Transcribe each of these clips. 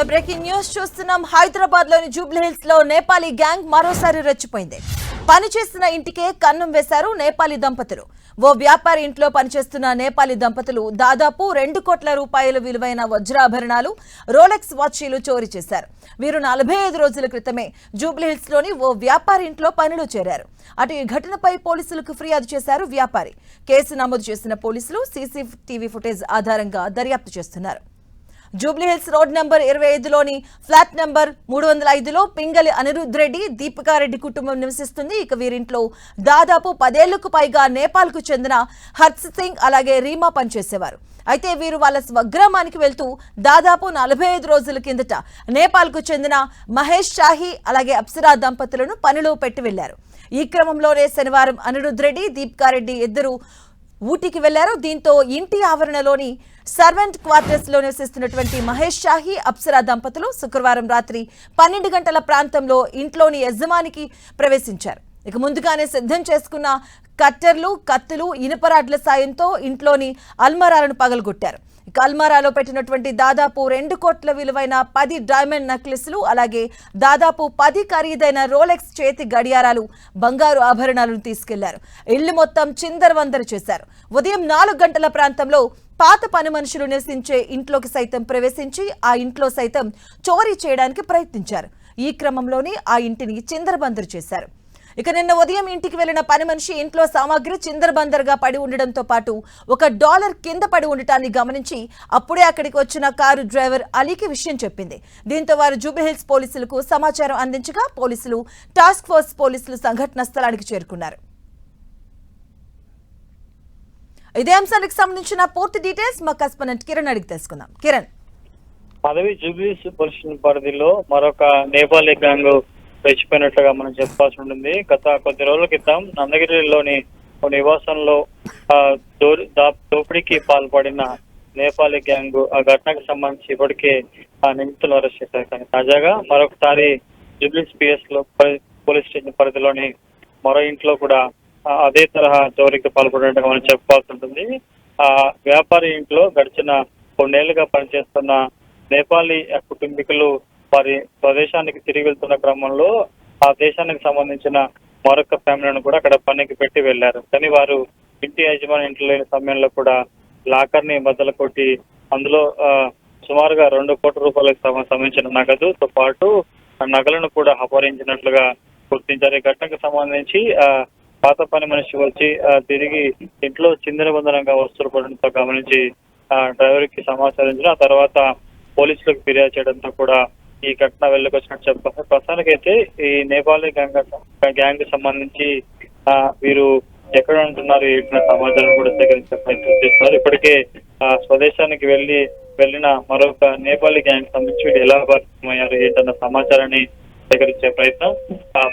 Breaking news చూస్తున్నాం. హైదరాబాద్ లోని Jubilee hills లో నేపాలీ గ్యాంగ్ మరోసారి రెచ్చిపోయింది. పనిచేస్తున్న ఇంటికే కన్నం వేశారు నేపాలీ దంపతులు. ఓ వ్యాపారి ఇంట్లో పనిచేస్తున్న నేపాలీ దంపతులు దాదాపు 2 కోట్ల రూపాయల విలువైన వజ్రాభరణాలు, రోలెక్స్ వాచీలు చోరీ చేశారు. వీరు 45 రోజుల క్రితమే జూబ్లీ హిల్స్ లోని ఓ వ్యాపారి ఇంట్లో పనిలో చేరారు. అటు ఈ ఘటనపై పోలీసులకు ఫిర్యాదు చేశారు వ్యాపారి. కేసు నమోదు చేసిన పోలీసులు సీసీటీవీ ఫుటేజ్ ఆధారంగా దర్యాప్తు చేస్తున్నారు. జూబ్లీ హిల్స్ రోడ్ నంబర్ 25లోని ఫ్లాట్ నంబర్ 305లో పింగళి అనిరుద్ రెడ్డి, దీపికారెడ్డి కుటుంబం నివసిస్తుంది. ఇక వీరింట్లో దాదాపు 10 ఏళ్లకు పైగా నేపాల్కు చెందిన హర్ష్ సింగ్ అలాగే రీమా పనిచేసేవారు. అయితే వీరు వాళ్ళ స్వగ్రామానికి వెళ్తూ దాదాపు 45 రోజుల కిందట నేపాల్కు చెందిన మహేష్ షాహి అలాగే అప్సరా దంపతులను పనిలో పెట్టి వెళ్లారు. ఈ క్రమంలోనే శనివారం అనిరుద్ రెడ్డి, దీపికారెడ్డి ఇద్దరు ఊటీకి వెళ్లారు. దీంతో ఇంటి ఆవరణలోని సర్వెంట్ క్వార్టర్స్ లో నివసిస్తున్నటువంటి మహేష్ షాహి, అప్సరా దంపతులు శుక్రవారం రాత్రి 12 గంటల ప్రాంతంలో ఇంట్లోని యజమానికి ప్రవేశించారు. ఇక ముందుగానే సిద్ధం చేసుకున్న కట్టర్లు, కత్తులు, ఇనుపరాడ్ల సాయంతో ఇంట్లోని అల్మారాలను పగలగొట్టారు. ఇక అల్మారాలో పెట్టినటువంటి దాదాపు 2 కోట్ల విలువైన 10 డైమండ్ నెక్లెస్లు అలాగే దాదాపు 10 ఖరీదైన రోలెక్స్ చేతి గడియారాలు, బంగారు ఆభరణాలను తీసుకెళ్లారు. ఇల్లు మొత్తం చిందరవందర చేశారు. ఉదయం 4 గంటల ప్రాంతంలో పాత పని మనుషులు నివసించే ఇంట్లోకి సైతం ప్రవేశించి ఆ ఇంట్లో సైతం చోరీ చేయడానికి ప్రయత్నించారు. ఈ క్రమంలోనే ఆ ఇంటిని చిందరబందరు చేశారు. ఇక నిన్న ఉదయం ఇంటికి వెళ్లిన పని మనిషి ఇంట్లో సామాగ్రి చిందరబందరగా పడి ఉండడంతో పాటు $1 కింద పడి ఉండటాన్ని గమనించి అప్పుడే అక్కడికి వచ్చిన కారు డ్రైవర్ అలీకి విషయం చెప్పింది. దీంతో వారు జూబ్లీ హిల్స్ పోలీసులకు సమాచారం అందించగా పోలీసులు, టాస్క్ ఫోర్స్ పోలీసులు సంఘటన స్థలానికి చేరుకున్నారు. ఇదే అంశానికి సంబంధించిన పూర్తి డీటెయిల్స్ మా కరెస్పాండెంట్ కిరణ్ అడిగి తెలుసుకుందాం. కిరణ్, పదవి జూబ్లీ పోలీస్ పరిధిలో మరొక నేపాలీ గ్యాంగ్ రెచ్చిపోయినట్లుగా మనం చెప్పాల్సి ఉంటుంది. గత కొద్ది రోజుల క్రితం నందగిరిలోని నివాసంలో దోపిడీకి పాల్పడిన నేపాలీ గ్యాంగ్ ఆ ఘటనకు సంబంధించి ఇప్పటికే ఆ నిందితులు అరెస్ట్ చేశారు. కానీ తాజాగా మరొకసారి జూబ్లీ పిఎస్ లో పోలీస్ స్టేషన్ పరిధిలోని మరో ఇంట్లో కూడా అదే తరహా చోరీకి పాల్పడినట్టుగా మనం చెప్పుకోవాల్సి ఉంటుంది. ఆ వ్యాపారి ఇంట్లో గడిచిన 2 ఏళ్లుగా పనిచేస్తున్న నేపాలీ కుటుంబీకులు వారి స్వదేశానికి తిరిగి వెళ్తున్న క్రమంలో ఆ దేశానికి సంబంధించిన మరొక ఫ్యామిలీని కూడా అక్కడ పనికి పెట్టి వెళ్లారు. కానీ వారు ఇంటి యజమాని ఇంట్లో లేని సమయంలో కూడా లాకర్ ని బద్దలు కొట్టి అందులో సుమారుగా 2 కోట్ల రూపాయలకు సంబంధించిన నగదుతో పాటు నగలను కూడా అపహరించినట్లుగా గుర్తించారు. ఈ ఘటనకు సంబంధించి పాత పని మనిషి వచ్చి తిరిగి ఇంట్లో చిందరబందరంగా వస్తువులు పడడంతో గమనించి డ్రైవర్ కి సమాచారించిన ఆ తర్వాత పోలీసులకు ఫిర్యాదు చేయడంతో కూడా ఈ ఘటన వెళ్ళకొచ్చినట్టు చెప్పారు. ప్రస్తుతానికైతే ఈ నేపాలీ గ్యాంగ్ సంబంధించి వీరు ఎక్కడ ఉంటున్నారు ఏంటనే సమాచారం కూడా సేకరించే ప్రయత్నం చేస్తున్నారు. ఇప్పటికే స్వదేశానికి వెళ్ళిన మరొక నేపాలీ గ్యాంగ్ సంబంధించి వీళ్ళు ఎలా భాగమయ్యారు ఏంటన్న సమాచారాన్ని సేకరించే ప్రయత్నం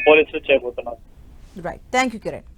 పోలీసులు చేయబోతున్నారు. Right, thank you Kiran.